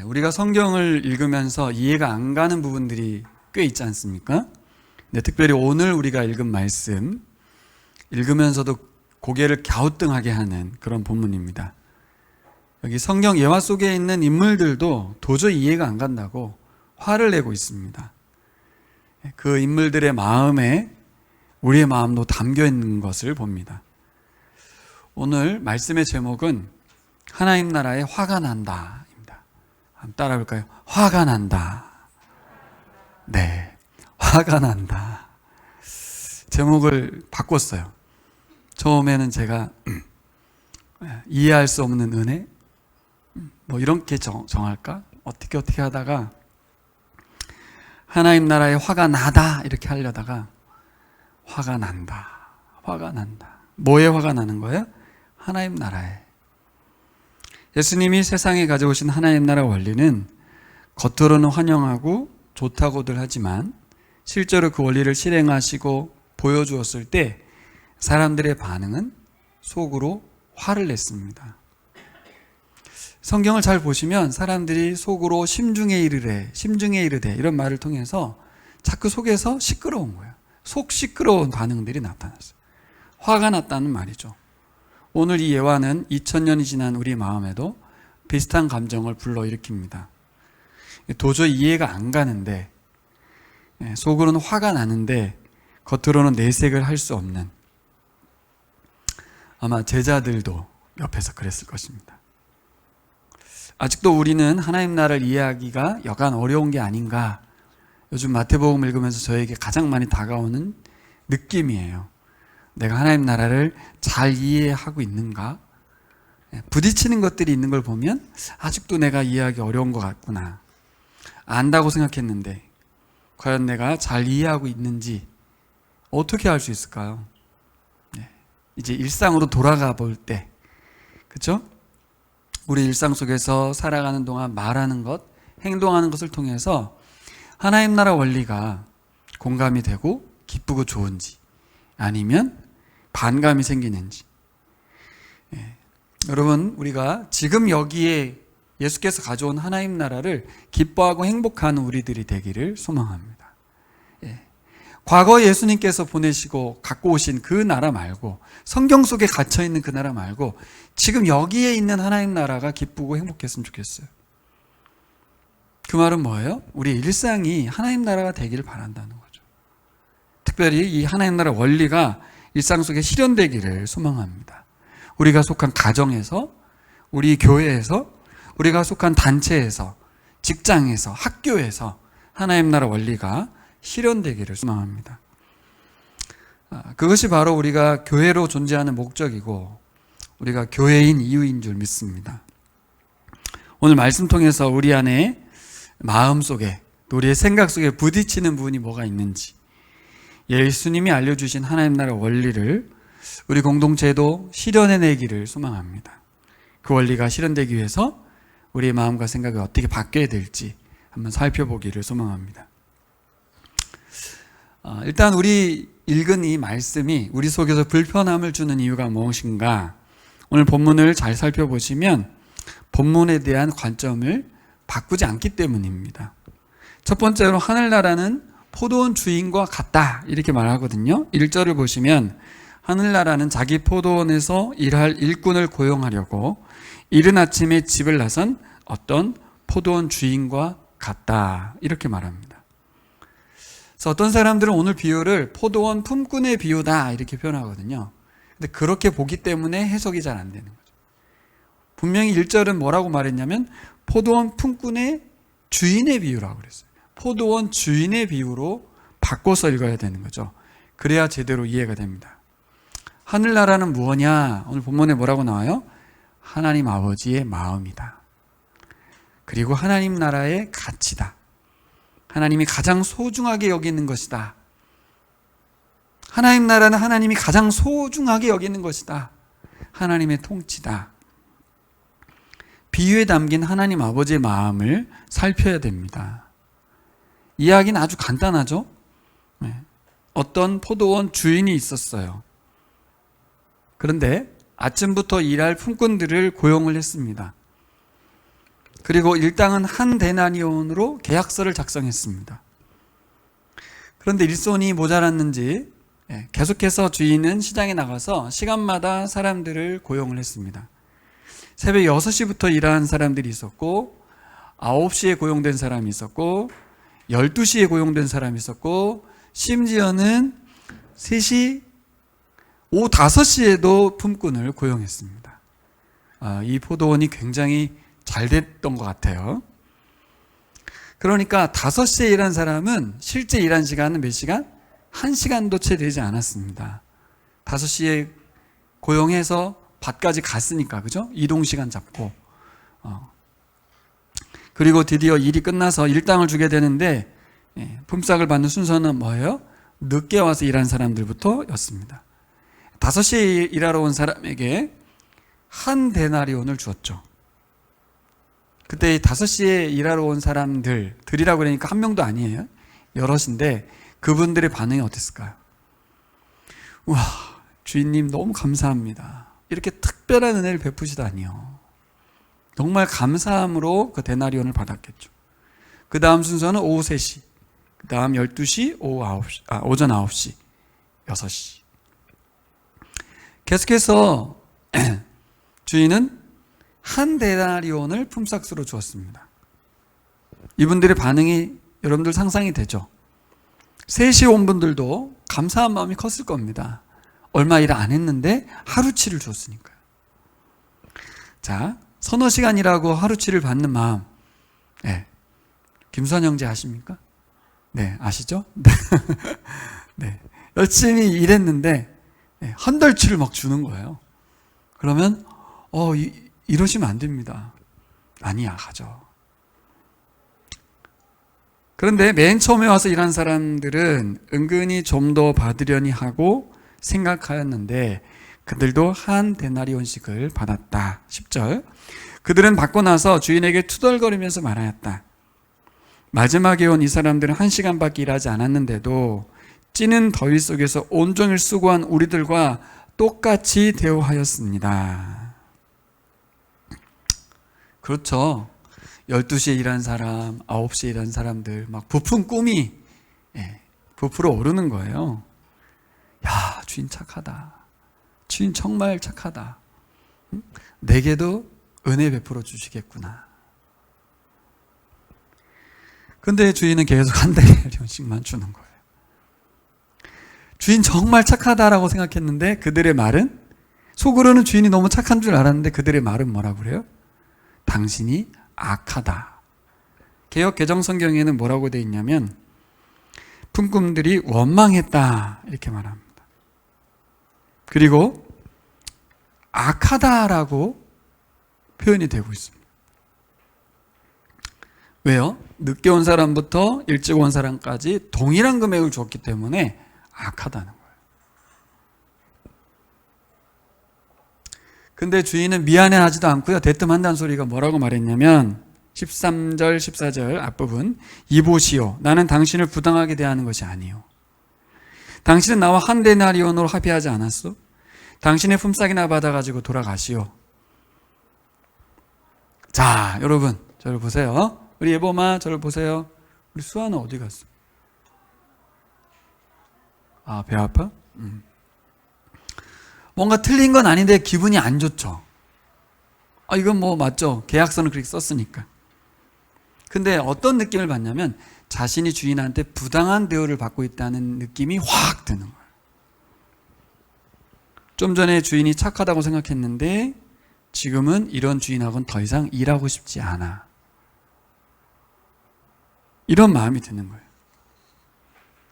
우리가 성경을 읽으면서 이해가 안 가는 부분들이 꽤 있지 않습니까? 특별히 오늘 우리가 읽은 말씀, 읽으면서도 고개를 갸우뚱하게 하는 그런 본문입니다. 여기 성경 예화 속에 있는 인물들도 도저히 이해가 안 간다고 화를 내고 있습니다. 그 인물들의 마음에 우리의 마음도 담겨 있는 것을 봅니다. 오늘 말씀의 제목은 하나님 나라에 화가 난다 입니다. 한번 따라 볼까요? 화가 난다. 네, 화가 난다. 제목을 바꿨어요. 처음에는 제가 이해할 수 없는 은혜? 이렇게 정할까? 어떻게 하다가 하나님 나라에 화가 나다 이렇게 하려다가 화가 난다. 뭐에 화가 나는 거예요? 하나님 나라에. 예수님이 세상에 가져오신 하나님 나라 원리는 겉으로는 환영하고 좋다고들 하지만 실제로 그 원리를 실행하시고 보여주었을 때 사람들의 반응은 속으로 화를 냈습니다. 성경을 잘 보시면 사람들이 속으로 심중에 이르되 이런 말을 통해서 자꾸 속에서 시끄러운 거예요. 속 시끄러운 반응들이 나타났어요. 화가 났다는 말이죠. 오늘 이 예화는 2000년이 지난 우리 마음에도 비슷한 감정을 불러일으킵니다. 도저히 이해가 안 가는데, 속으로는 화가 나는데 겉으로는 내색을 할 수 없는, 아마 제자들도 옆에서 그랬을 것입니다. 아직도 우리는 하나님 나라를 이해하기가 여간 어려운 게 아닌가, 요즘 마태복음 읽으면서 저에게 가장 많이 다가오는 느낌이에요. 내가 하나님 나라를 잘 이해하고 있는가? 부딪히는 것들이 있는 걸 보면 아직도 내가 이해하기 어려운 것 같구나. 안다고 생각했는데 과연 내가 잘 이해하고 있는지 어떻게 알 수 있을까요? 이제 일상으로 돌아가 볼 때, 그렇죠? 우리 일상 속에서 살아가는 동안 말하는 것, 행동하는 것을 통해서 하나님 나라 원리가 공감이 되고 기쁘고 좋은지 아니면 반감이 생기는지. 여러분, 우리가 지금 여기에 예수께서 가져온 하나님 나라를 기뻐하고 행복하는 우리들이 되기를 소망합니다. 과거 예수님께서 보내시고 갖고 오신 그 나라 말고, 성경 속에 갇혀있는 그 나라 말고 지금 여기에 있는 하나님 나라가 기쁘고 행복했으면 좋겠어요. 그 말은 뭐예요? 우리 일상이 하나님 나라가 되기를 바란다는 거죠. 특별히 이 하나님 나라 원리가 일상 속에 실현되기를 소망합니다. 우리가 속한 가정에서, 우리 교회에서, 우리가 속한 단체에서, 직장에서, 학교에서 하나님 나라 원리가 실현되기를 소망합니다. 그것이 바로 우리가 교회로 존재하는 목적이고 우리가 교회인 이유인 줄 믿습니다. 오늘 말씀 통해서 우리 안에 마음속에, 또 우리의 생각 속에 부딪히는 부분이 뭐가 있는지, 예수님이 알려주신 하나님 나라 원리를 우리 공동체에도 실현해내기를 소망합니다. 그 원리가 실현되기 위해서 우리의 마음과 생각이 어떻게 바뀌어야 될지 한번 살펴보기를 소망합니다. 일단 우리 읽은 이 말씀이 우리 속에서 불편함을 주는 이유가 무엇인가, 오늘 본문을 잘 살펴보시면 본문에 대한 관점을 바꾸지 않기 때문입니다. 첫 번째로 하늘나라는 포도원 주인과 같다 이렇게 말하거든요. 1절을 보시면 하늘나라는 자기 포도원에서 일할 일꾼을 고용하려고 이른 아침에 집을 나선 어떤 포도원 주인과 같다 이렇게 말합니다. 그래서 어떤 사람들은 오늘 비유를 포도원 품꾼의 비유다 이렇게 표현하거든요. 근데 그렇게 보기 때문에 해석이 잘 안 되는 거죠. 분명히 1절은 뭐라고 말했냐면 포도원 품꾼의 주인의 비유라고 그랬어요. 포도원 주인의 비유로 바꿔서 읽어야 되는 거죠. 그래야 제대로 이해가 됩니다. 하늘나라는 무엇이냐? 오늘 본문에 뭐라고 나와요? 하나님 아버지의 마음이다. 그리고 하나님 나라의 가치다. 하나님이 가장 소중하게 여기는 것이다. 하나님 나라는 하나님이 가장 소중하게 여기는 것이다. 하나님의 통치다. 비유에 담긴 하나님 아버지의 마음을 살펴야 됩니다. 이야기는 아주 간단하죠? 어떤 포도원 주인이 있었어요. 그런데 아침부터 일할 품꾼들을 고용을 했습니다. 그리고 일당은 한 데나리온으로 계약서를 작성했습니다. 그런데 일손이 모자랐는지 계속해서 주인은 시장에 나가서 시간마다 사람들을 고용을 했습니다. 새벽 6시부터 일하는 사람들이 있었고 9시에 고용된 사람이 있었고 12시에 고용된 사람이 있었고 심지어는 3시, 오후 5시에도 품꾼을 고용했습니다. 이 포도원이 굉장히 잘 됐던 것 같아요. 그러니까 5시에 일한 사람은 실제 일한 시간은 몇 시간? 1시간도 채 되지 않았습니다. 5시에 고용해서 밭까지 갔으니까, 그죠? 이동시간 잡고. 그리고 드디어 일이 끝나서 일당을 주게 되는데, 품삯을 받는 순서는 뭐예요? 늦게 와서 일한 사람들부터 였습니다. 5시에 일하러 온 사람에게 한 데나리온을 주었죠. 그때 5시에 일하러 온 사람들이라고 그러니까 한 명도 아니에요. 여럿인데 그분들의 반응이 어땠을까요? 우와, 주인님 너무 감사합니다. 이렇게 특별한 은혜를 베푸시다니요. 정말 감사함으로 그 데나리온을 받았겠죠. 그 다음 순서는 오후 3시, 그 다음 12시, 오전 9시, 6시. 계속해서 주인은 한 데나리온을 품삯으로 주었습니다. 이분들의 반응이 여러분들 상상이 되죠? 3시에 온 분들도 감사한 마음이 컸을 겁니다. 얼마 일 안 했는데 하루치를 줬으니까요. 자, 서너 시간이라고 하루치를 받는 마음. 네. 김수환 형제 아십니까? 네, 아시죠? 네. 열심히 일했는데 한 달치를 막 주는 거예요. 그러면 이러시면 안 됩니다. 아니야, 가져. 그런데 맨 처음에 와서 일한 사람들은 은근히 좀 더 받으려니 하고 생각하였는데 그들도 한 데나리온씩을 받았다. 10절. 그들은 받고 나서 주인에게 투덜거리면서 말하였다. 마지막에 온 이 사람들은 1시간밖에 일하지 않았는데도 찌는 더위 속에서 온종일 수고한 우리들과 똑같이 대우하였습니다. 그렇죠. 12시에 일한 사람, 9시에 일한 사람들 막 부푼 꿈이 부풀어 오르는 거예요. 야, 주인 착하다. 주인 정말 착하다. 내게도 은혜 베풀어 주시겠구나. 근데 주인은 계속 한 데나리온씩만 주는 거예요. 주인 정말 착하다라고 생각했는데 그들의 말은, 속으로는 주인이 너무 착한 줄 알았는데 그들의 말은 뭐라고 그래요? 당신이 악하다. 개역 개정 성경에는 뭐라고 되어 있냐면 품꾼들이 원망했다 이렇게 말합니다. 그리고 악하다라고 표현이 되고 있습니다. 왜요? 늦게 온 사람부터 일찍 온 사람까지 동일한 금액을 줬기 때문에 악하다는 거예요. 근데 주인은 미안해하지도 않고요. 대뜸한다는 소리가 뭐라고 말했냐면 13절 14절 앞부분, 이보시오, 나는 당신을 부당하게 대하는 것이 아니요. 당신은 나와 한 데나리온으로 합의하지 않았소? 당신의 품삯이나 받아가지고 돌아가시오. 자, 여러분 저를 보세요. 우리 예보마 저를 보세요. 우리 수아는 어디 갔어? 아, 배 아파? 뭔가 틀린 건 아닌데 기분이 안 좋죠. 이건 뭐 맞죠. 계약서는 그렇게 썼으니까. 근데 어떤 느낌을 받냐면 자신이 주인한테 부당한 대우를 받고 있다는 느낌이 확 드는 거예요. 좀 전에 주인이 착하다고 생각했는데 지금은 이런 주인하고는 더 이상 일하고 싶지 않아. 이런 마음이 드는 거예요.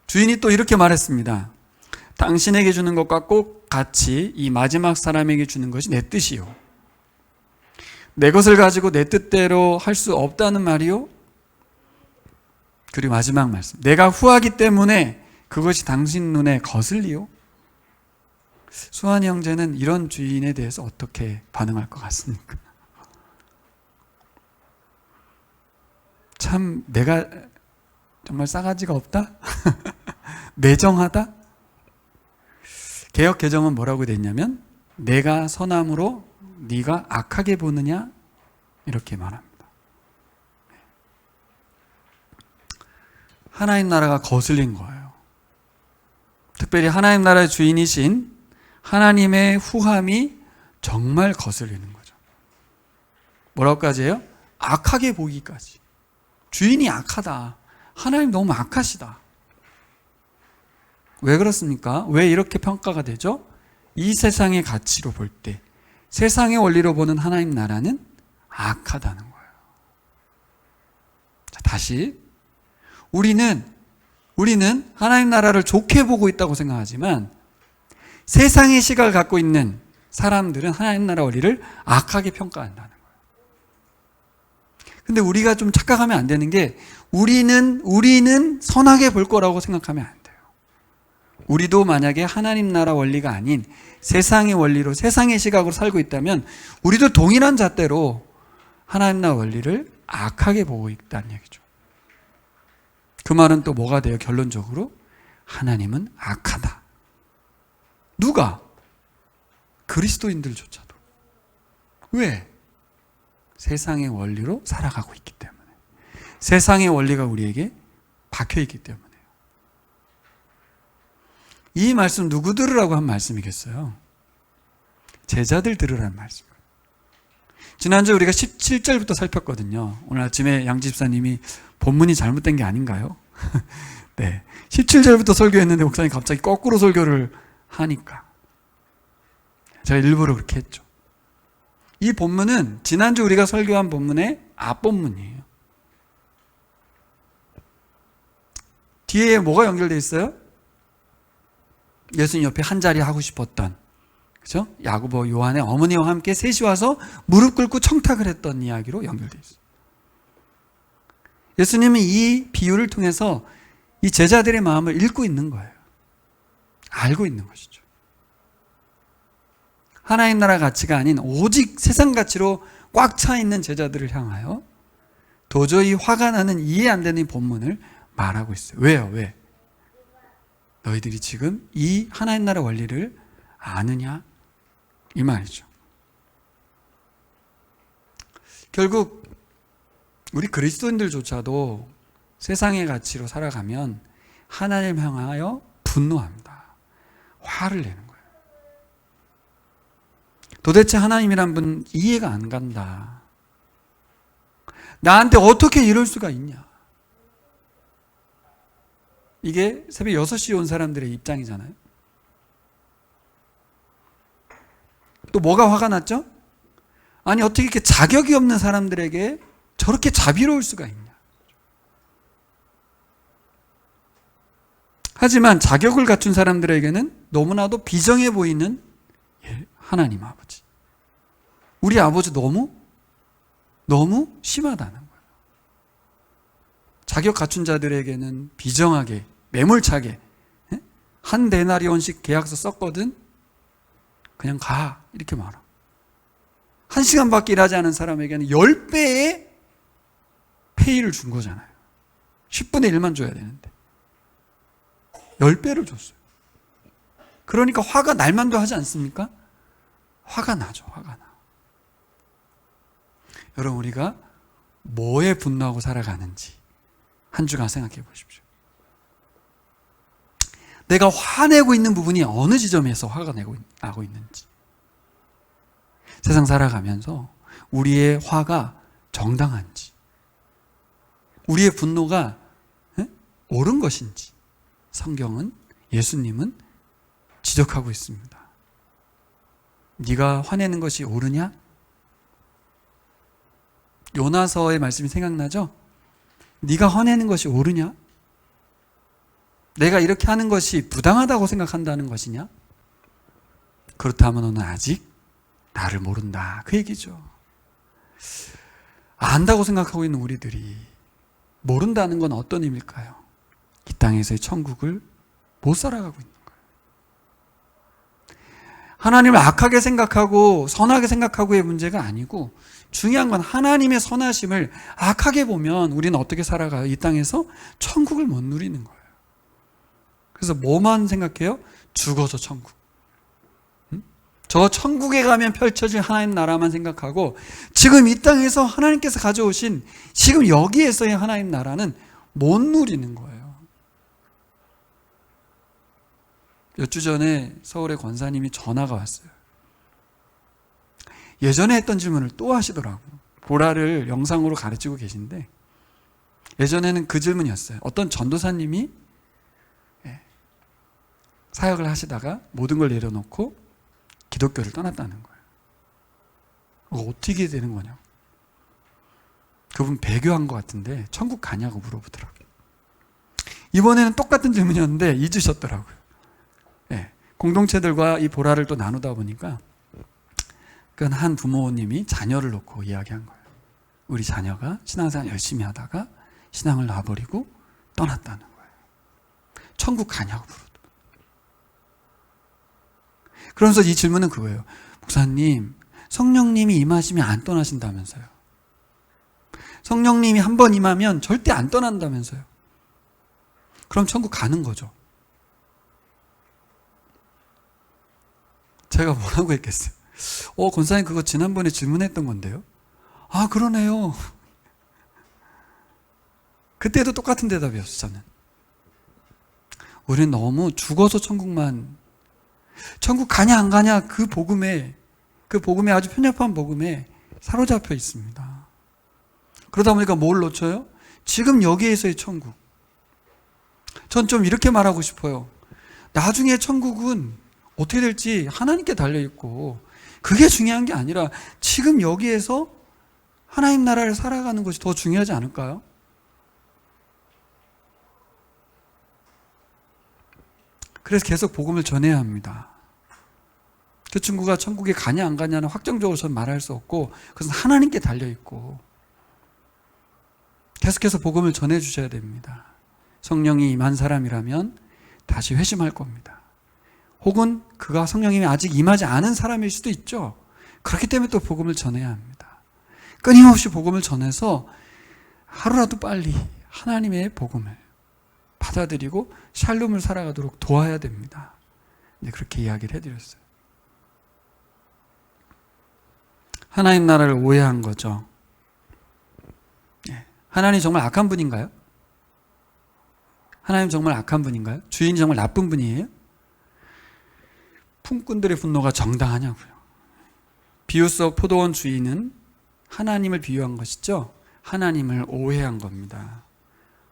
주인이 또 이렇게 말했습니다. 당신에게 주는 것과 꼭 같이 이 마지막 사람에게 주는 것이 내 뜻이요. 내 것을 가지고 내 뜻대로 할 수 없다는 말이요. 그리고 마지막 말씀. 내가 후하기 때문에 그것이 당신 눈에 거슬리요. 수환이 형제는 이런 주인에 대해서 어떻게 반응할 것 같습니까? 참 내가 정말 싸가지가 없다? 매정하다? 개역 개정은 뭐라고 돼 있냐면 내가 선함으로 네가 악하게 보느냐? 이렇게 말합니다. 하나님 나라가 거슬린 거예요. 특별히 하나님 나라의 주인이신 하나님의 후함이 정말 거슬리는 거죠. 뭐라고까지 해요? 악하게 보기까지. 주인이 악하다. 하나님 너무 악하시다. 왜 그렇습니까? 왜 이렇게 평가가 되죠? 이 세상의 가치로 볼 때, 세상의 원리로 보는 하나님 나라는 악하다는 거예요. 자, 다시 우리는 하나님 나라를 좋게 보고 있다고 생각하지만 세상의 시각을 갖고 있는 사람들은 하나님 나라 원리를 악하게 평가한다는 거예요. 근데 우리가 좀 착각하면 안 되는 게 우리는 선하게 볼 거라고 생각하면 안 돼요. 우리도 만약에 하나님 나라 원리가 아닌 세상의 원리로 세상의 시각으로 살고 있다면 우리도 동일한 잣대로 하나님 나라 원리를 악하게 보고 있다는 얘기죠. 그 말은 또 뭐가 돼요? 결론적으로 하나님은 악하다. 누가? 그리스도인들조차도. 왜? 세상의 원리로 살아가고 있기 때문에. 세상의 원리가 우리에게 박혀있기 때문에요. 이 말씀 누구 들으라고 한 말씀이겠어요? 제자들 들으라는 말씀이에요. 지난주에 우리가 17절부터 살폈거든요. 오늘 아침에 양 집사님이 본문이 잘못된 게 아닌가요? 네, 17절부터 설교했는데 목사님 갑자기 거꾸로 설교를 하니까 제가 일부러 그렇게 했죠. 이 본문은 지난주 우리가 설교한 본문의 앞본문이에요. 뒤에 뭐가 연결되어 있어요? 예수님 옆에 한 자리 하고 싶었던, 그죠? 야고보, 요한의 어머니와 함께 셋이 와서 무릎 꿇고 청탁을 했던 이야기로 연결되어 있어요. 예수님은 이 비유를 통해서 이 제자들의 마음을 읽고 있는 거예요. 알고 있는 것이죠. 하나님 나라 가치가 아닌 오직 세상 가치로 꽉 차 있는 제자들을 향하여 도저히 화가 나는 이해 안 되는 본문을 말하고 있어요. 왜요? 왜? 너희들이 지금 이 하나님 나라 원리를 아느냐? 이 말이죠. 결국 우리 그리스도인들조차도 세상의 가치로 살아가면 하나님 향하여 분노합니다. 화를 내는 거예요. 도대체 하나님이란 분 이해가 안 간다. 나한테 어떻게 이럴 수가 있냐. 이게 새벽 6시에 온 사람들의 입장이잖아요. 또 뭐가 화가 났죠? 아니 어떻게 이렇게 자격이 없는 사람들에게 저렇게 자비로울 수가 있냐. 하지만 자격을 갖춘 사람들에게는 너무나도 비정해 보이는 하나님 아버지. 우리 아버지 너무 심하다는 거예요. 자격 갖춘 자들에게는 비정하게, 매몰차게, 한 데나리온씩 계약서 썼거든? 그냥 가. 이렇게 말하. 1시간밖에 일하지 않은 사람에게는 10배의 페이를 준 거잖아요. 10분의 1만 줘야 되는데 10배를 줬어요. 그러니까 화가 날 만도 하지 않습니까? 화가 나죠. 화가 나. 여러분, 우리가 뭐에 분노하고 살아가는지 한 주간 생각해 보십시오. 내가 화내고 있는 부분이 어느 지점에서 화가 나고 있는지. 세상 살아가면서 우리의 화가 정당한지, 우리의 분노가 옳은 것인지 성경은, 예수님은 지적하고 있습니다. 네가 화내는 것이 옳으냐? 요나서의 말씀이 생각나죠? 네가 화내는 것이 옳으냐? 내가 이렇게 하는 것이 부당하다고 생각한다는 것이냐? 그렇다면 너는 아직 나를 모른다. 그 얘기죠. 안다고 생각하고 있는 우리들이 모른다는 건 어떤 의미일까요? 이 땅에서의 천국을 못 살아가고 있는 거예요. 하나님을 악하게 생각하고 선하게 생각하고의 문제가 아니고, 중요한 건 하나님의 선하심을 악하게 보면 우리는 어떻게 살아가요? 이 땅에서 천국을 못 누리는 거예요. 그래서 뭐만 생각해요? 죽어서 천국. 저 천국에 가면 펼쳐질 하나님 나라만 생각하고, 지금 이 땅에서 하나님께서 가져오신 지금 여기에서의 하나님 나라는 못 누리는 거예요. 몇 주 전에 서울의 권사님이 전화가 왔어요. 예전에 했던 질문을 또 하시더라고요. 보라를 영상으로 가르치고 계신데 예전에는 그 질문이었어요. 어떤 전도사님이 사역을 하시다가 모든 걸 내려놓고 기독교를 떠났다는 거예요. 어떻게 되는 거냐고. 그분 배교한 것 같은데 천국 가냐고 물어보더라고요. 이번에는 똑같은 질문이었는데 잊으셨더라고요. 공동체들과 이 보라를 또 나누다 보니까 그건 한 부모님이 자녀를 놓고 이야기한 거예요. 우리 자녀가 신앙생활 열심히 하다가 신앙을 놔버리고 떠났다는 거예요. 천국 가냐고 물어보더라고요. 그러면서 이 질문은 그거예요. 목사님, 성령님이 임하시면 안 떠나신다면서요. 성령님이 한 번 임하면 절대 안 떠난다면서요. 그럼 천국 가는 거죠. 제가 뭐라고 했겠어요? 권사님 그거 지난번에 질문했던 건데요. 아, 그러네요. 그때도 똑같은 대답이었어요, 저는. 우리는 너무 죽어서 천국 가냐 안 가냐 그 복음에 아주 편협한 복음에 사로잡혀 있습니다. 그러다 보니까 뭘 놓쳐요? 지금 여기에서의 천국. 전 좀 이렇게 말하고 싶어요. 나중에 천국은 어떻게 될지 하나님께 달려있고 그게 중요한 게 아니라 지금 여기에서 하나님 나라를 살아가는 것이 더 중요하지 않을까요? 그래서 계속 복음을 전해야 합니다. 그 친구가 천국에 가냐 안 가냐는 확정적으로 저는 말할 수 없고 그것은 하나님께 달려있고 계속해서 복음을 전해주셔야 됩니다. 성령이 임한 사람이라면 다시 회심할 겁니다. 혹은 그가 성령님이 아직 임하지 않은 사람일 수도 있죠. 그렇기 때문에 또 복음을 전해야 합니다. 끊임없이 복음을 전해서 하루라도 빨리 하나님의 복음을 받아들이고 샬롬을 살아가도록 도와야 됩니다. 네, 그렇게 이야기를 해드렸어요. 하나님 나라를 오해한 거죠. 하나님 정말 악한 분인가요? 하나님 정말 악한 분인가요? 주인이 정말 나쁜 분이에요? 품꾼들의 분노가 정당하냐고요. 비유 속 포도원 주인은 하나님을 비유한 것이죠. 하나님을 오해한 겁니다.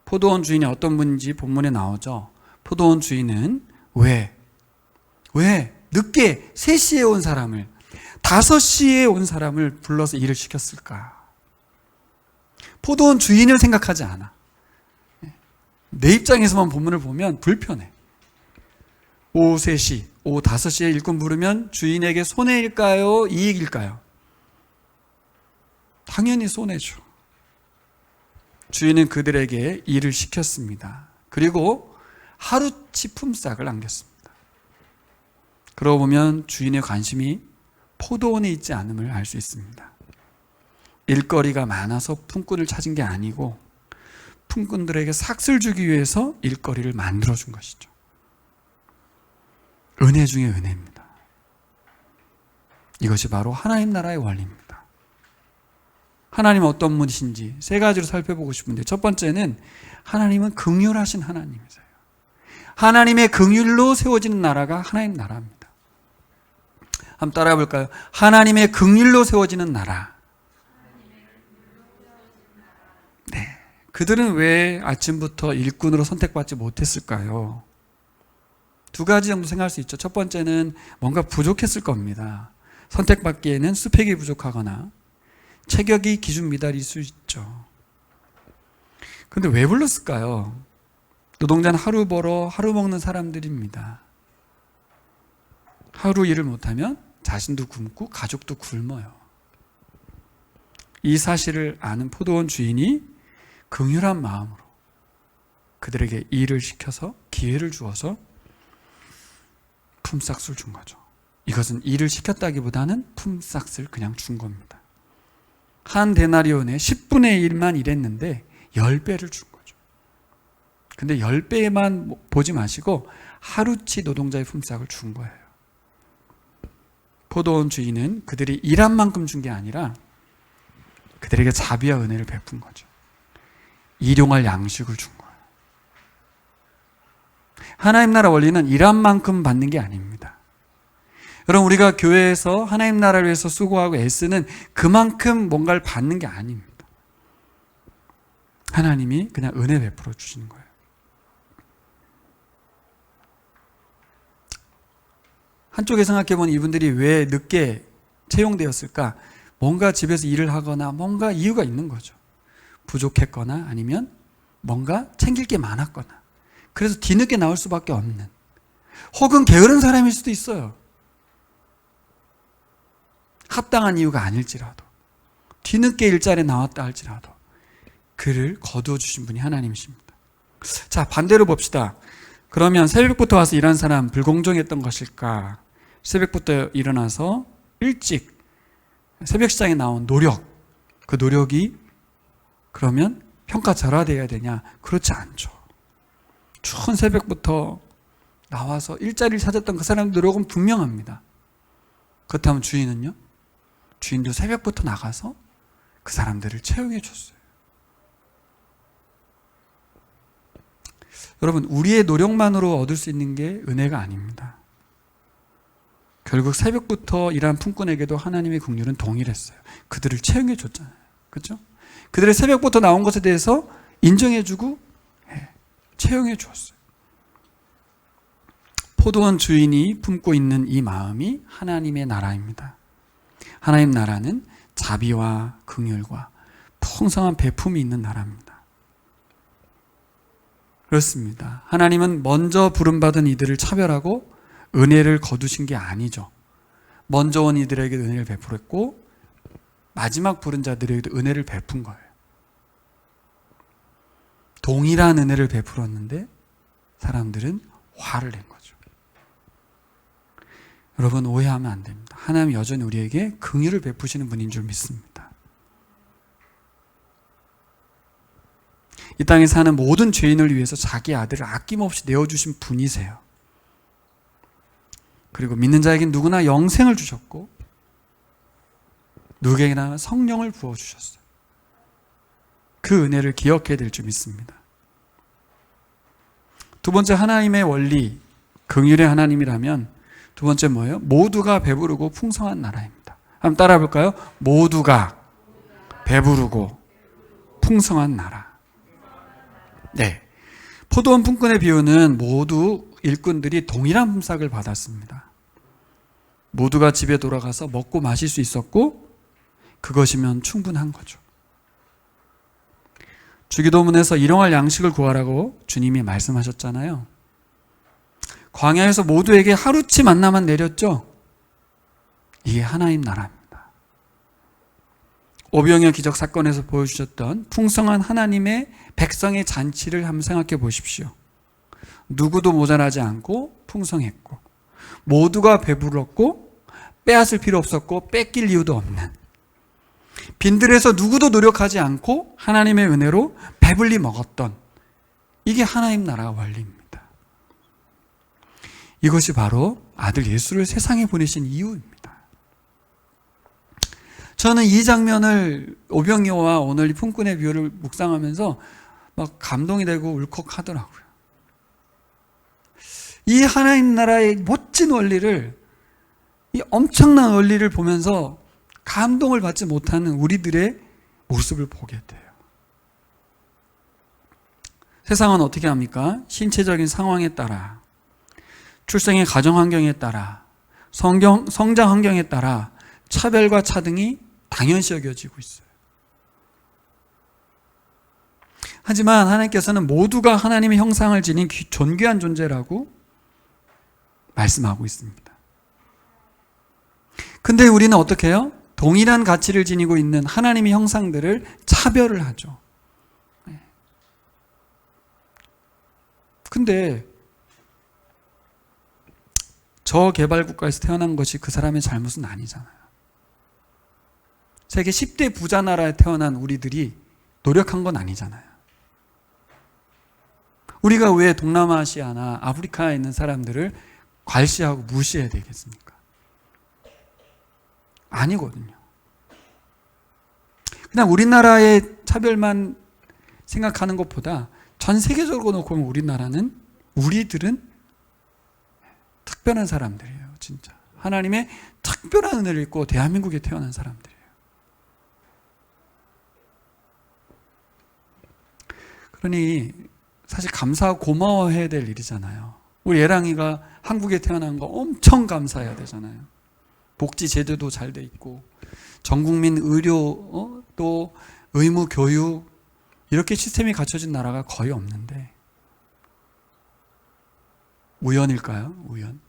포도원 주인이 어떤 분인지 본문에 나오죠. 포도원 주인은 왜 늦게 3시에 온 사람을 5시에 온 사람을 불러서 일을 시켰을까? 포도원 주인을 생각하지 않아. 내 입장에서만 본문을 보면 불편해. 오후 3시, 오후 5시에 일꾼 부르면 주인에게 손해일까요? 이익일까요? 당연히 손해죠. 주인은 그들에게 일을 시켰습니다. 그리고 하루치 품삯을 남겼습니다. 그러고 보면 주인의 관심이 포도원에 있지 않음을 알 수 있습니다. 일거리가 많아서 품꾼을 찾은 게 아니고 품꾼들에게 삭슬 주기 위해서 일거리를 만들어준 것이죠. 은혜 중에 은혜입니다. 이것이 바로 하나님 나라의 원리입니다. 하나님은 어떤 분이신지 3가지로 살펴보고 싶은데 첫 번째는 하나님은 긍휼하신 하나님이세요. 하나님의 긍휼로 세워지는 나라가 하나님 나라입니다. 한번 따라해 볼까요? 하나님의 긍휼로 세워지는 나라. 네. 그들은 왜 아침부터 일꾼으로 선택받지 못했을까요? 2가지 정도 생각할 수 있죠. 첫 번째는 뭔가 부족했을 겁니다. 선택받기에는 스펙이 부족하거나 체격이 기준 미달일 수 있죠. 그런데 왜 불렀을까요? 노동자는 하루 벌어 하루 먹는 사람들입니다. 하루 일을 못하면 자신도 굶고 가족도 굶어요. 이 사실을 아는 포도원 주인이 긍휼한 마음으로 그들에게 일을 시켜서 기회를 주어서 품삯을 준 거죠. 이것은 일을 시켰다기보다는 품삯을 그냥 준 겁니다. 한 데나리온에 10분의 1만 일했는데 10배를 준 거죠. 근데 10배만 보지 마시고 하루치 노동자의 품삯을 준 거예요. 포도원 주인은 그들이 일한 만큼 준 게 아니라 그들에게 자비와 은혜를 베푼 거죠. 일용할 양식을 준 거예요. 하나님 나라 원리는 일한 만큼 받는 게 아닙니다. 여러분, 우리가 교회에서 하나님 나라를 위해서 수고하고 애쓰는 그만큼 뭔가를 받는 게 아닙니다. 하나님이 그냥 은혜 베풀어 주시는 거예요. 한쪽에 생각해보면 이분들이 왜 늦게 채용되었을까? 뭔가 집에서 일을 하거나 뭔가 이유가 있는 거죠. 부족했거나 아니면 뭔가 챙길 게 많았거나, 그래서 뒤늦게 나올 수밖에 없는, 혹은 게으른 사람일 수도 있어요. 합당한 이유가 아닐지라도, 뒤늦게 일자리에 나왔다 할지라도 그를 거두어 주신 분이 하나님이십니다. 자, 반대로 봅시다. 그러면 새벽부터 와서 일한 사람 불공정했던 것일까? 새벽부터 일어나서 일찍 새벽 시장에 나온 노력, 그 노력이 그러면 평가절하되어야 되냐? 그렇지 않죠. 추운 새벽부터 나와서 일자리를 찾았던 그 사람의 노력은 분명합니다. 그렇다면 주인은요? 주인도 새벽부터 나가서 그 사람들을 채용해 줬어요. 여러분, 우리의 노력만으로 얻을 수 있는 게 은혜가 아닙니다. 결국 새벽부터 일한 품꾼에게도 하나님의 긍휼은 동일했어요. 그들을 채용해 줬잖아요. 그렇죠? 그들의 새벽부터 나온 것에 대해서 인정해 주고 채용해 주었어요. 포도원 주인이 품고 있는 이 마음이 하나님의 나라입니다. 하나님 나라는 자비와 긍휼과 풍성한 배품이 있는 나라입니다. 그렇습니다. 하나님은 먼저 부름받은 이들을 차별하고 은혜를 거두신 게 아니죠. 먼저 온 이들에게 은혜를 베풀었고 마지막 부른 자들에게도 은혜를 베푼 거예요. 동일한 은혜를 베풀었는데 사람들은 화를 낸 거죠. 여러분, 오해하면 안 됩니다. 하나님 여전히 우리에게 긍휼을 베푸시는 분인 줄 믿습니다. 이 땅에 사는 모든 죄인을 위해서 자기 아들을 아낌없이 내어주신 분이세요. 그리고 믿는 자에게 누구나 영생을 주셨고 누구에게나 성령을 부어주셨어요. 그 은혜를 기억해야 될 줄 믿습니다. 두 번째, 하나님의 원리, 긍휼의 하나님이라면 두 번째 뭐예요? 모두가 배부르고 풍성한 나라입니다. 한번 따라 볼까요? 모두가 배부르고 풍성한 나라. 네, 포도원 품꾼의 비유는 모두 일꾼들이 동일한 품삯을 받았습니다. 모두가 집에 돌아가서 먹고 마실 수 있었고 그것이면 충분한 거죠. 주기도문에서 일용할 양식을 구하라고 주님이 말씀하셨잖아요. 광야에서 모두에게 하루치 만나만 내렸죠. 이게 하나님 나라입니다. 오병이어 기적 사건에서 보여주셨던 풍성한 하나님의 백성의 잔치를 한번 생각해 보십시오. 누구도 모자라지 않고 풍성했고 모두가 배불렀고 빼앗을 필요 없었고 뺏길 이유도 없는, 빈들에서 누구도 노력하지 않고 하나님의 은혜로 배불리 먹었던, 이게 하나님 나라 원리입니다. 이것이 바로 아들 예수를 세상에 보내신 이유입니다. 저는 이 장면을 오병이어와 오늘 이 품꾼의 비유를 묵상하면서 막 감동이 되고 울컥하더라고요. 이 하나님 나라의 멋진 원리를, 이 엄청난 원리를 보면서 감동을 받지 못하는 우리들의 모습을 보게 돼요. 세상은 어떻게 합니까? 신체적인 상황에 따라, 출생의 가정 환경에 따라, 성장 환경에 따라 차별과 차등이 당연시 여겨지고 있어요. 하지만 하나님께서는 모두가 하나님의 형상을 지닌 존귀한 존재라고 말씀하고 있습니다. 근데 우리는 어떻게 해요? 동일한 가치를 지니고 있는 하나님의 형상들을 차별을 하죠. 근데 저개발국가에서 태어난 것이 그 사람의 잘못은 아니잖아요. 세계 10대 부자 나라에 태어난 우리들이 노력한 건 아니잖아요. 우리가 왜 동남아시아나 아프리카에 있는 사람들을 괄시하고 무시해야 되겠습니까? 아니거든요. 그냥 우리나라의 차별만 생각하는 것보다 전 세계적으로 놓고 보면 우리나라는 우리들은 특별한 사람들이에요. 진짜 하나님의 특별한 은혜를 입고 대한민국에 태어난 사람들이에요. 그러니 사실 감사하고 고마워해야 될 일이잖아요. 우리 예랑이가 한국에 태어난 거 엄청 감사해야 되잖아요. 복지 제도도 잘 돼 있고 전국민 의료, 또 의무 교육, 이렇게 시스템이 갖춰진 나라가 거의 없는데 우연일까요? 우연?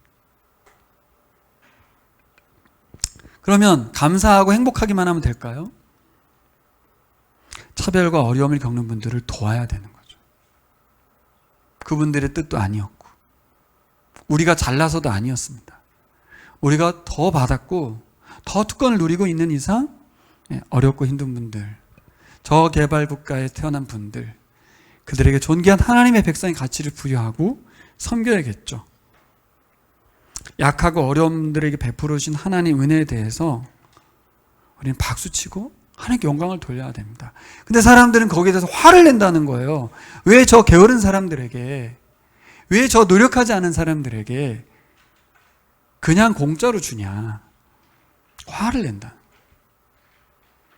그러면 감사하고 행복하기만 하면 될까요? 차별과 어려움을 겪는 분들을 도와야 되는 거죠. 그분들의 뜻도 아니었고 우리가 잘나서도 아니었습니다. 우리가 더 받았고 더 특권을 누리고 있는 이상 어렵고 힘든 분들, 저개발국가에 태어난 분들, 그들에게 존귀한 하나님의 백성의 가치를 부여하고 섬겨야겠죠. 약하고 어려움들에게 베풀어 주신 하나님 은혜에 대해서 우리는 박수치고 하나님께 영광을 돌려야 됩니다. 근데 사람들은 거기에 대해서 화를 낸다는 거예요. 왜 저 게으른 사람들에게, 왜 저 노력하지 않은 사람들에게 그냥 공짜로 주냐. 화를 낸다.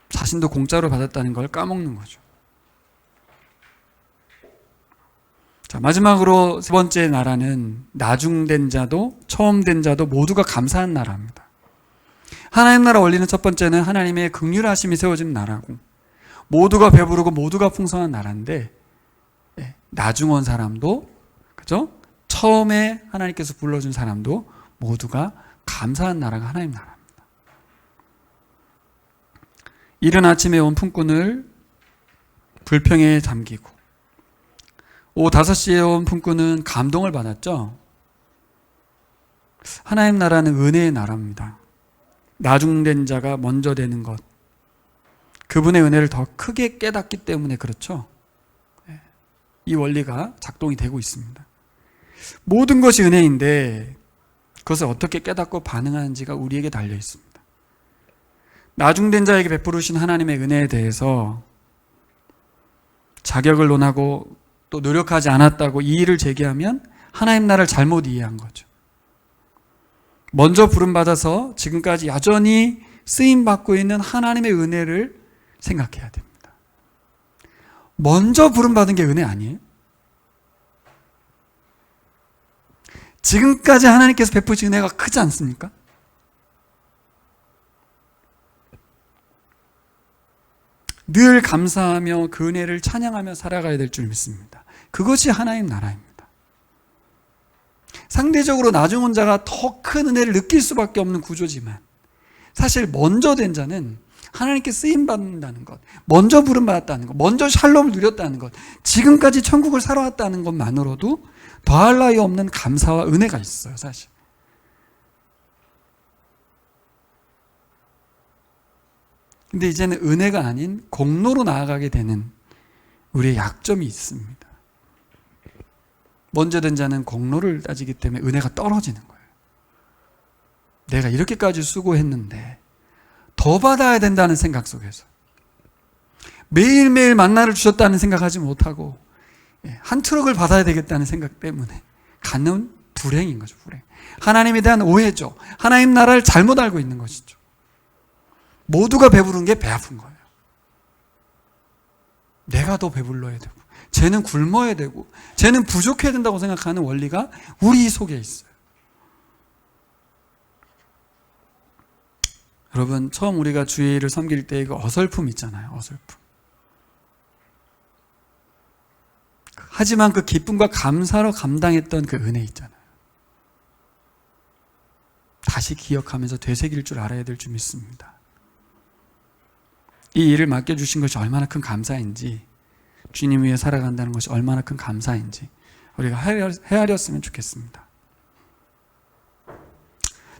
자신도 공짜로 받았다는 걸 까먹는 거죠. 자, 마지막으로 세 번째 나라는 나중된 자도 처음 된 자도 모두가 감사한 나라입니다. 하나님 나라 원리는 첫 번째는 하나님의 긍휼하심이 세워진 나라고 모두가 배부르고 모두가 풍성한 나라인데 나중 온 사람도 그죠? 처음에 하나님께서 불러준 사람도 모두가 감사한 나라가 하나님 나라입니다. 이른 아침에 온 품꾼을 불평에 잠기고 오후 5시에 온 품꾼은 감동을 받았죠. 하나님 나라는 은혜의 나라입니다. 나중된 자가 먼저 되는 것, 그분의 은혜를 더 크게 깨닫기 때문에 그렇죠. 이 원리가 작동이 되고 있습니다. 모든 것이 은혜인데 그것을 어떻게 깨닫고 반응하는지가 우리에게 달려 있습니다. 나중된 자에게 베푸르신 하나님의 은혜에 대해서 자격을 논하고 또 노력하지 않았다고 이의를 제기하면 하나님 나라를 잘못 이해한 거죠. 먼저 부름받아서 지금까지 여전히 쓰임받고 있는 하나님의 은혜를 생각해야 됩니다. 먼저 부름받은 게 은혜 아니에요? 지금까지 하나님께서 베푸신 은혜가 크지 않습니까? 늘 감사하며 그 은혜를 찬양하며 살아가야 될 줄 믿습니다. 그것이 하나님 나라입니다. 상대적으로 나중 온 자가 더 큰 은혜를 느낄 수밖에 없는 구조지만 사실 먼저 된 자는 하나님께 쓰임받는다는 것, 먼저 부름받았다는 것, 먼저 샬롬을 누렸다는 것, 지금까지 천국을 살아왔다는 것만으로도 더할 나위 없는 감사와 은혜가 있어요. 사실 근데 이제는 은혜가 아닌 공로로 나아가게 되는 우리의 약점이 있습니다. 먼저 된 자는 공로를 따지기 때문에 은혜가 떨어지는 거예요. 내가 이렇게까지 수고했는데 더 받아야 된다는 생각 속에서 매일매일 만나를 주셨다는 생각하지 못하고 한 트럭을 받아야 되겠다는 생각 때문에 갖는 불행인 거죠. 불행. 하나님에 대한 오해죠. 하나님 나라를 잘못 알고 있는 것이죠. 모두가 배부른 게 배 아픈 거예요. 내가 더 배불러야 되고 쟤는 굶어야 되고 쟤는 부족해야 된다고 생각하는 원리가 우리 속에 있어요. 여러분, 처음 우리가 주의를 섬길 때 그 어설픔 있잖아요. 어설픔. 하지만 그 기쁨과 감사로 감당했던 그 은혜 있잖아요. 다시 기억하면서 되새길 줄 알아야 될 줄 믿습니다. 이 일을 맡겨주신 것이 얼마나 큰 감사인지, 주님 위해 살아간다는 것이 얼마나 큰 감사인지 우리가 헤아렸으면 좋겠습니다.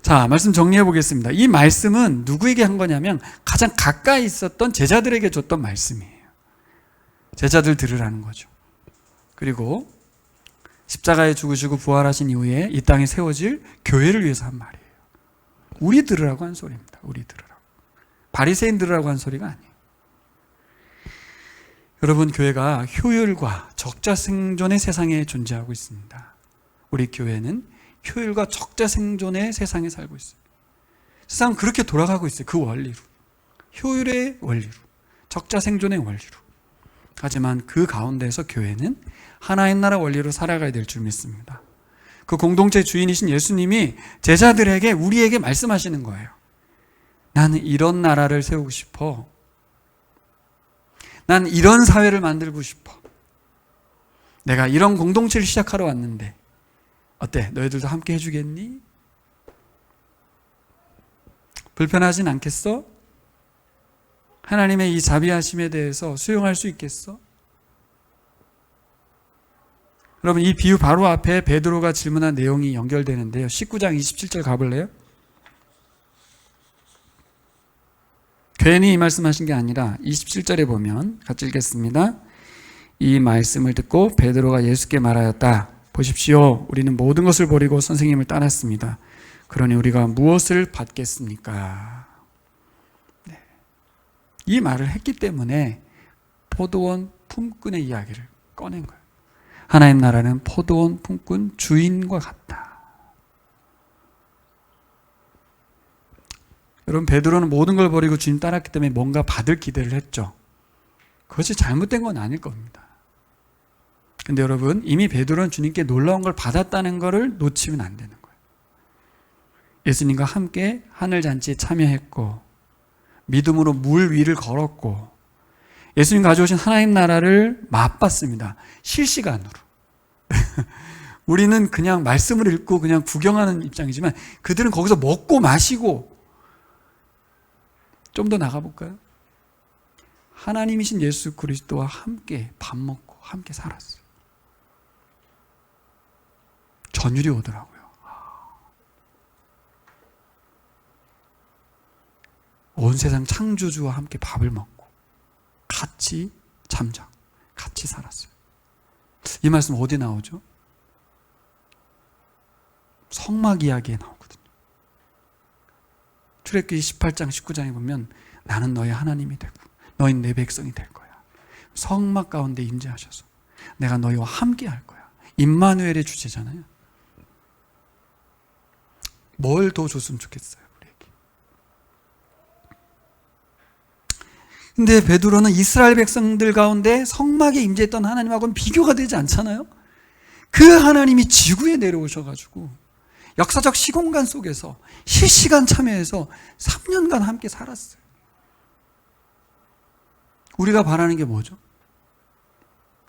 자, 말씀 정리해 보겠습니다. 이 말씀은 누구에게 한 거냐면 가장 가까이 있었던 제자들에게 줬던 말씀이에요. 제자들 들으라는 거죠. 그리고 십자가에 죽으시고 부활하신 이후에 이 땅에 세워질 교회를 위해서 한 말이에요. 우리 들으라고 한 소리입니다. 우리 들으라고. 바리새인 들으라고 한 소리가 아니에요. 여러분, 교회가 효율과 적자 생존의 세상에 존재하고 있습니다. 우리 교회는 효율과 적자 생존의 세상에 살고 있어요. 세상은 그렇게 돌아가고 있어요. 그 원리로. 효율의 원리로. 적자 생존의 원리로. 하지만 그 가운데서 교회는 하나의 나라 원리로 살아가야 될 줄 믿습니다. 그 공동체 주인이신 예수님이 제자들에게, 우리에게 말씀하시는 거예요. 나는 이런 나라를 세우고 싶어. 난 이런 사회를 만들고 싶어. 내가 이런 공동체를 시작하러 왔는데 어때? 너희들도 함께 해주겠니? 불편하진 않겠어? 하나님의 이 자비하심에 대해서 수용할 수 있겠어? 여러분, 이 비유 바로 앞에 베드로가 질문한 내용이 연결되는데요. 19장 27절 가볼래요? 괜히 이 말씀하신 게 아니라 27절에 보면 같이 읽겠습니다. 이 말씀을 듣고 베드로가 예수께 말하였다. 보십시오. 우리는 모든 것을 버리고 선생님을 따랐습니다. 그러니 우리가 무엇을 받겠습니까? 네. 이 말을 했기 때문에 포도원 품꾼의 이야기를 꺼낸 거예요. 하나님 나라는 포도원 품꾼 주인과 같다. 여러분, 베드로는 모든 걸 버리고 주님 따랐기 때문에 뭔가 받을 기대를 했죠. 그것이 잘못된 건 아닐 겁니다. 근데 여러분, 이미 베드로는 주님께 놀라운 걸 받았다는 것을 놓치면 안 되는 거예요. 예수님과 함께 하늘잔치에 참여했고, 믿음으로 물 위를 걸었고, 예수님 가져오신 하나님 나라를 맛봤습니다. 실시간으로. 우리는 그냥 말씀을 읽고 그냥 구경하는 입장이지만 그들은 거기서 먹고 마시고, 좀 더 나가볼까요? 하나님이신 예수 그리스도와 함께 밥 먹고 함께 살았어요. 전율이 오더라고요. 온 세상 창조주와 함께 밥을 먹고 같이 잠자고 같이 살았어요. 이 말씀 어디 나오죠? 성막 이야기에 나오거든요. 출애굽기 18장 19장에 보면 나는 너의 하나님이 되고 너희는 내 백성이 될 거야. 성막 가운데 임재하셔서 내가 너희와 함께 할 거야. 임마누엘의 주제잖아요. 뭘 더 줬으면 좋겠어요, 우리에게. 근데 베드로는 이스라엘 백성들 가운데 성막에 임재했던 하나님하고는 비교가 되지 않잖아요. 그 하나님이 지구에 내려오셔가지고 역사적 시공간 속에서 실시간 참여해서 3년간 함께 살았어요. 우리가 바라는 게 뭐죠?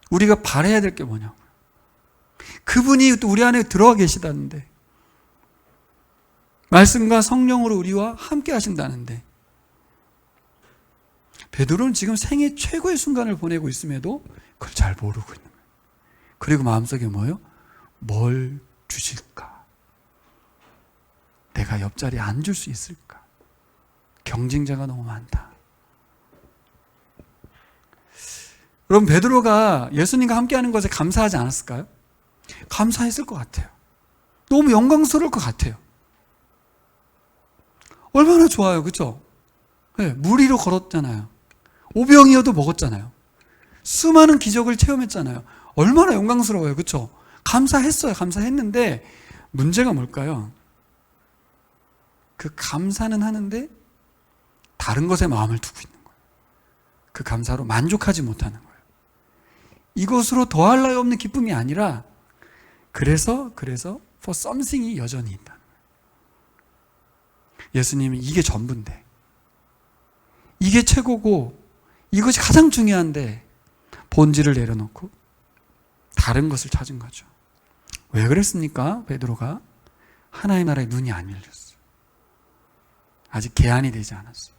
우리가 바라야 될 게 뭐냐고요. 그분이 또 우리 안에 들어와 계시다는데, 말씀과 성령으로 우리와 함께 하신다는데, 베드로는 지금 생애 최고의 순간을 보내고 있음에도 그걸 잘 모르고 있는 거예요. 그리고 마음속에 뭐예요? 뭘 주실까? 내가 옆자리에 앉을 수 있을까? 경쟁자가 너무 많다. 여러분, 베드로가 예수님과 함께하는 것에 감사하지 않았을까요? 감사했을 것 같아요. 너무 영광스러울 것 같아요. 얼마나 좋아요, 그렇죠? 네, 물 위로 걸었잖아요. 오병이어도 먹었잖아요. 수많은 기적을 체험했잖아요. 얼마나 영광스러워요, 그렇죠? 감사했어요. 감사했는데 문제가 뭘까요? 그 감사는 하는데 다른 것에 마음을 두고 있는 거예요. 그 감사로 만족하지 못하는 거예요. 이것으로 더할 나위 없는 기쁨이 아니라 그래서 for something이 여전히 있다. 예수님은 이게 전부인데, 이게 최고고 이것이 가장 중요한데 본질을 내려놓고 다른 것을 찾은 거죠. 왜 그랬습니까? 베드로가 하나님 나라의 눈이 안 열렸어요. 아직 개안이 되지 않았어요.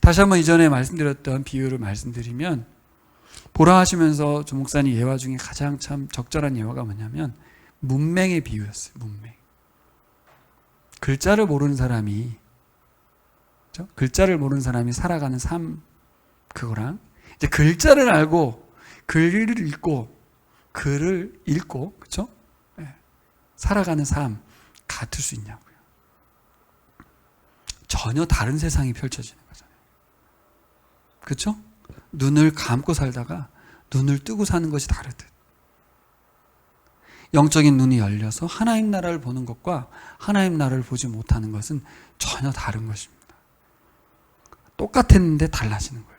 다시 한번 이전에 말씀드렸던 비유를 말씀드리면, 보라 하시면서 조 목사님 예화 중에 가장 참 적절한 예화가 뭐냐면 문맹의 비유였어요. 문맹. 글자를 모르는 사람이, 그렇죠? 글자를 모르는 사람이 살아가는 삶, 그거랑 이제 글자를 알고 글을 읽고 그렇죠? 네. 살아가는 삶 같을 수 있냐고요. 전혀 다른 세상이 펼쳐지는 거잖아요. 그렇죠? 눈을 감고 살다가 눈을 뜨고 사는 것이 다르듯 영적인 눈이 열려서 하나님 나라를 보는 것과 하나님 나라를 보지 못하는 것은 전혀 다른 것입니다. 똑같았는데 달라지는 거예요.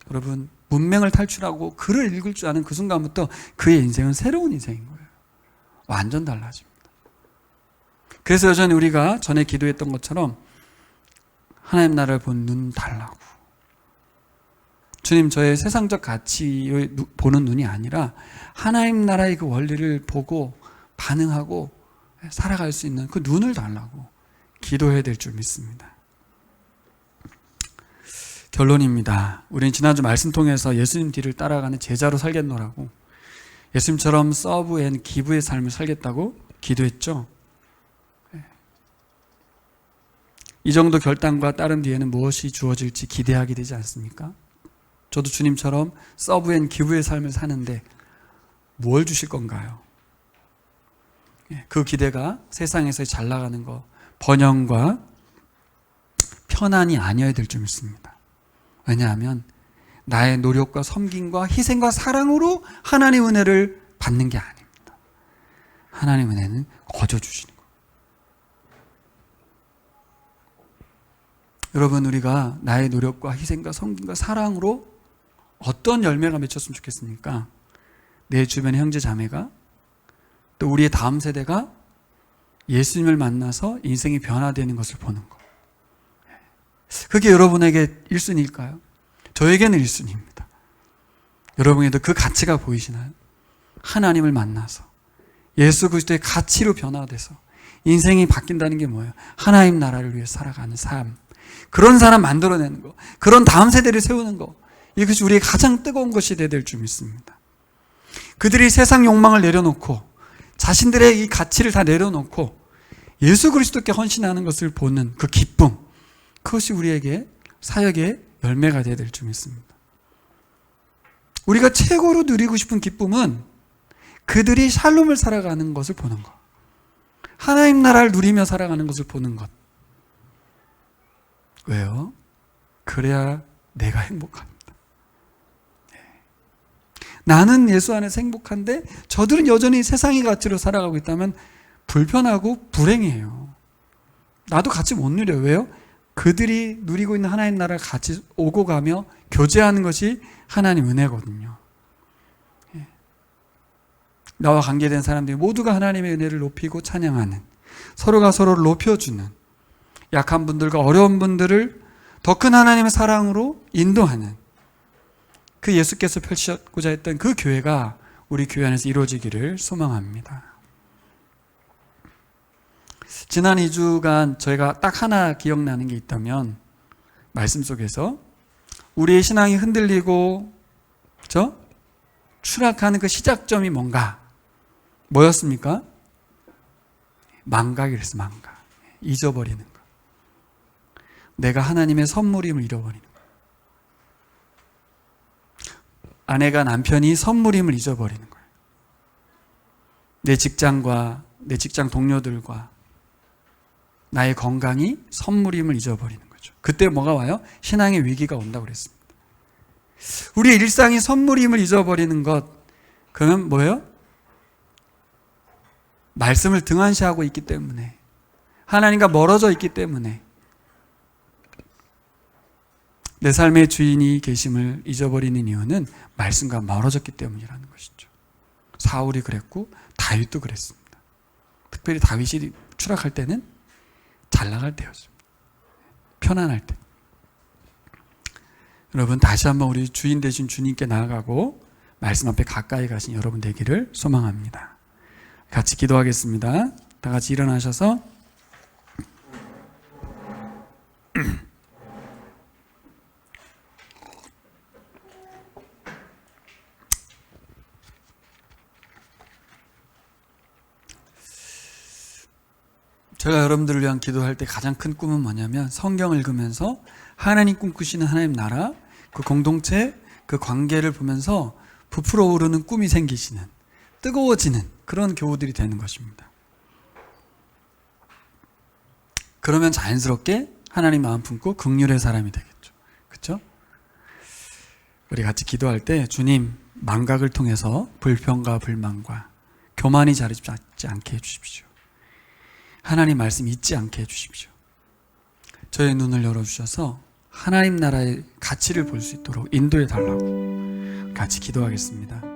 여러분, 문맹을 탈출하고 글을 읽을 줄 아는 그 순간부터 그의 인생은 새로운 인생인 거예요. 완전 달라집니다. 그래서 여전히 우리가 전에 기도했던 것처럼 하나님 나라를 보는 눈 달라고. 주님, 저의 세상적 가치를 보는 눈이 아니라 하나님 나라의 그 원리를 보고 반응하고 살아갈 수 있는 그 눈을 달라고 기도해야 될 줄 믿습니다. 결론입니다. 우리는 지난주 말씀 통해서 예수님 뒤를 따라가는 제자로 살겠노라고, 예수님처럼 서브 앤 기브의 삶을 살겠다고 기도했죠. 이 정도 결단과 따른 뒤에는 무엇이 주어질지 기대하게 되지 않습니까? 저도 주님처럼 서브 앤 기브의 삶을 사는데 뭘 주실 건가요? 그 기대가 세상에서 잘 나가는 것, 번영과 편안이 아니어야 될 줄 믿습니다. 왜냐하면 나의 노력과 섬김과 희생과 사랑으로 하나님의 은혜를 받는 게 아닙니다. 하나님의 은혜는 거저 주시는 거예요. 여러분, 우리가 나의 노력과 희생과 섬김과 사랑으로 어떤 열매가 맺혔으면 좋겠습니까? 내 주변의 형제 자매가, 또 우리의 다음 세대가 예수님을 만나서 인생이 변화되는 것을 보는 것. 그게 여러분에게 1순위일까요? 저에게는 1순위입니다. 여러분에게도 그 가치가 보이시나요? 하나님을 만나서 예수 그리스도의 가치로 변화돼서 인생이 바뀐다는 게 뭐예요? 하나님 나라를 위해 살아가는 삶. 그런 사람 만들어내는 거, 그런 다음 세대를 세우는 거, 이것이 우리의 가장 뜨거운 것이 되어야 될 줄 믿습니다. 그들이 세상 욕망을 내려놓고 자신들의 이 가치를 다 내려놓고 예수 그리스도께 헌신하는 것을 보는 그 기쁨, 그것이 우리에게 사역의 열매가 되어야 될 줄 믿습니다. 우리가 최고로 누리고 싶은 기쁨은 그들이 샬롬을 살아가는 것을 보는 것, 하나님 나라를 누리며 살아가는 것을 보는 것. 왜요? 그래야 내가 행복합니다. 나는 예수 안에서 행복한데 저들은 여전히 세상의 가치로 살아가고 있다면 불편하고 불행해요. 나도 같이 못 누려요. 왜요? 그들이 누리고 있는 하나님 나라를 같이 오고 가며 교제하는 것이 하나님 은혜거든요. 나와 관계된 사람들이 모두가 하나님의 은혜를 높이고 찬양하는, 서로가 서로를 높여주는, 약한 분들과 어려운 분들을 더 큰 하나님의 사랑으로 인도하는, 그 예수께서 펼치고자 했던 그 교회가 우리 교회 안에서 이루어지기를 소망합니다. 지난 2주간 저희가 딱 하나 기억나는 게 있다면, 말씀 속에서 우리의 신앙이 흔들리고 추락하는 그 시작점이 뭔가, 뭐였습니까? 망각이랬어. 망각. 잊어버리는 거. 내가 하나님의 선물임을 잃어버리는 거. 아내가 남편이 선물임을 잊어버리는 거예요. 내 직장과 내 직장 동료들과 나의 건강이 선물임을 잊어버리는 거죠. 그때 뭐가 와요? 신앙의 위기가 온다고 그랬습니다. 우리의 일상이 선물임을 잊어버리는 것, 그러면 뭐예요? 말씀을 등한시하고 있기 때문에, 하나님과 멀어져 있기 때문에, 내 삶의 주인이 계심을 잊어버리는 이유는 말씀과 멀어졌기 때문이라는 것이죠. 사울이 그랬고 다윗도 그랬습니다. 특별히 다윗이 추락할 때는 잘 나갈 때였습니다. 편안할 때. 여러분, 다시 한번 우리 주인 되신 주님께 나아가고 말씀 앞에 가까이 가신 여러분 되기를 소망합니다. 같이 기도하겠습니다. 다 같이 일어나셔서 제가 여러분들을 위한 기도할 때 가장 큰 꿈은 뭐냐면, 성경을 읽으면서 하나님 꿈꾸시는 하나님 나라, 그 공동체, 그 관계를 보면서 부풀어 오르는 꿈이 생기시는, 뜨거워지는 그런 교우들이 되는 것입니다. 그러면 자연스럽게 하나님 마음 품고 긍휼의 사람이 되겠죠. 그렇죠? 우리 같이 기도할 때 주님 망각을 통해서 불평과 불만과 교만이 자리 잡지 않게 해주십시오. 하나님 말씀 잊지 않게 해주십시오. 저의 눈을 열어주셔서 하나님 나라의 가치를 볼 수 있도록 인도해 달라고 같이 기도하겠습니다.